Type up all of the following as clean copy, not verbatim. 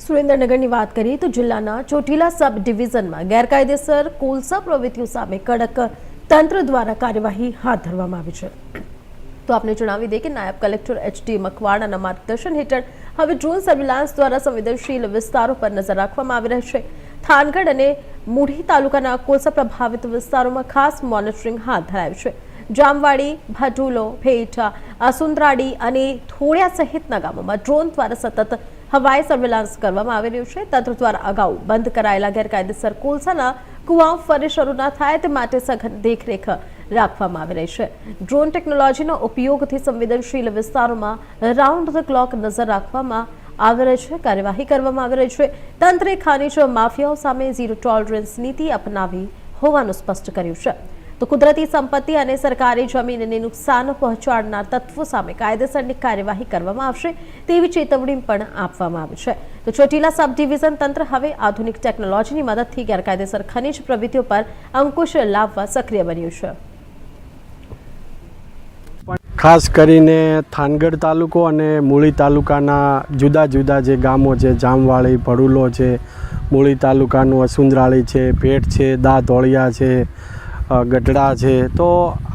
સુરેન્દ્રનગરની વાત કરીએ તો જિલ્લાના ચોટીલા સબ ડિવિઝનમાં ગેરકાયદેસર કોલસા પ્રવૃત્તિઓ સામે કડક તંત્ર દ્વારા કાર્યવાહી હાથ ધરવામાં આવી છે। તો આપને જણાવી દઈએ કે નાયબ કલેક્ટર એચ.ડી. મકવાણાના માર્ગદર્શન હેઠળ હવે ડ્રોન સર્વેલન્સ દ્વારા સંવેદનશીલ વિસ્તારો પર નજર રાખવામાં આવી રહી છે। થાનગઢ અને મુઢી તાલુકાના કોલસા પ્રભાવિત વિસ્તારોમાં ખાસ મોનિટરિંગ હાથ ધરાયું છે। જામવાડી, ભટુલો, ભેટા, આસુંદરાડી અને થોડિયા સહિતના ગામોમાં ડ્રોન દ્વારા સતત હવાઈ સર્વેલન્સ કરવામાં આવી રહ્યું છે। તંત્ર દ્વારા અગાઉ બંધ કરાયેલા ગેરકાયદેસર કોલસાના કુવાઓ ફરી શરૂ ન થાય તે માટે સઘન દેખરેખ રાખવામાં આવી રહી છે। ડ્રોન ટેકનોલોજીનો ઉપયોગથી સંવેદનશીલ વિસ્તારોમાં રાઉન્ડ ધ ક્લોક નજર રાખવામાં આવી રહી છે, કાર્યવાહી કરવામાં આવી રહી છે। તંત્રે ખનિજ માફિયાઓ સામે ઝીરો ટોલરન્સ નીતિ અપનાવી હોવાનું સ્પષ્ટ કર્યું છે। તો કુદરતી સંપત્તિ અને સરકારી જમીનને નુકસાન પહોંચાડનાર તત્વો સામે કાયદેસરની કાર્યવાહી કરવામાં આવશે તેવી ચેતવણી પણ આપવામાં આવી છે। તો ચોટીલા સબ ડિવિઝન તંત્ર હવે આધુનિક ટેકનોલોજીની મદદથી ગેરકાયદેસર ખનિજ પ્રવૃત્તિઓ પર અંકુશ લાવવા સક્રિય બન્યું છે। ખાસ કરીને થાનગઢ તાલુકો અને મૂળી તાલુકાના જુદા જુદા જે ગામો છે, જામવાળી, ભડુલો છે, મૂળી તાલુકાનું અસુંદરાળી છે, ભેટ છે, દાધોળિયા છે, ગઢડા છે, તો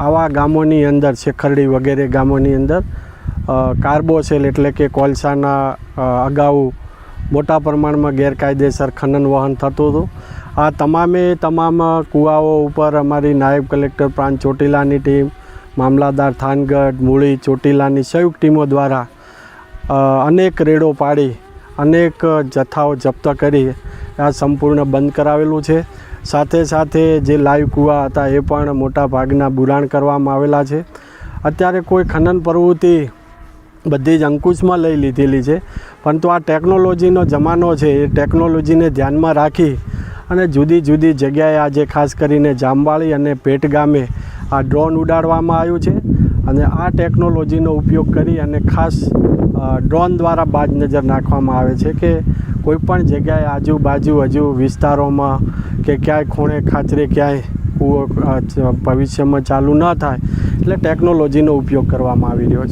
આવા ગામોની અંદર શેખરડી વગેરે ગામોની અંદર કાર્બોસેલ એટલે કે કોલસાના અગાઉ મોટા પ્રમાણમાં ગેરકાયદેસર ખનન વહન થતું હતું। આ તમામ કૂવાઓ ઉપર અમારી નાયબ કલેક્ટર પ્રાંત ચોટીલાની ટીમ, મામલાદાર થાનગઢ, મૂળી, ચોટીલાની સંયુક્ત ટીમો દ્વારા અનેક રેડો પાડી અનેક જથ્થાઓ જપ્ત કરી આ સંપૂર્ણ બંધ કરાવેલું છે। સાથે સાથે જે લાઈવ કૂવા હતા એ પણ મોટા ભાગના બુરાણ કરવામાં આવેલા છે। અત્યારે કોઈ ખનન પ્રવૃત્તિ બધી જ અંકુશમાં લઈ લીધેલી છે, પરંતુ આ ટેકનોલોજીનો જમાનો છે, એ ટેકનોલોજીને ધ્યાનમાં રાખી અને જુદી જુદી જગ્યાએ આજે ખાસ કરીને જામવાળી અને ભેટ ગામે આ ડ્રોન ઉડાડવામાં આવ્યું છે અને આ ટેકનોલોજીનો ઉપયોગ કરી અને ખાસ ડ્રોન દ્વારા બાજ નજર નાખવામાં આવે છે કે કોઈપણ જગ્યાએ આજુબાજુ હજુ વિસ્તારોમાં કે ક્યાંય ખૂણે ખાચરે ક્યાંય કૂવો ભવિષ્યમાં ચાલુ ન થાય એટલે ટેકનોલોજીનો ઉપયોગ કરવામાં આવી રહ્યો છે।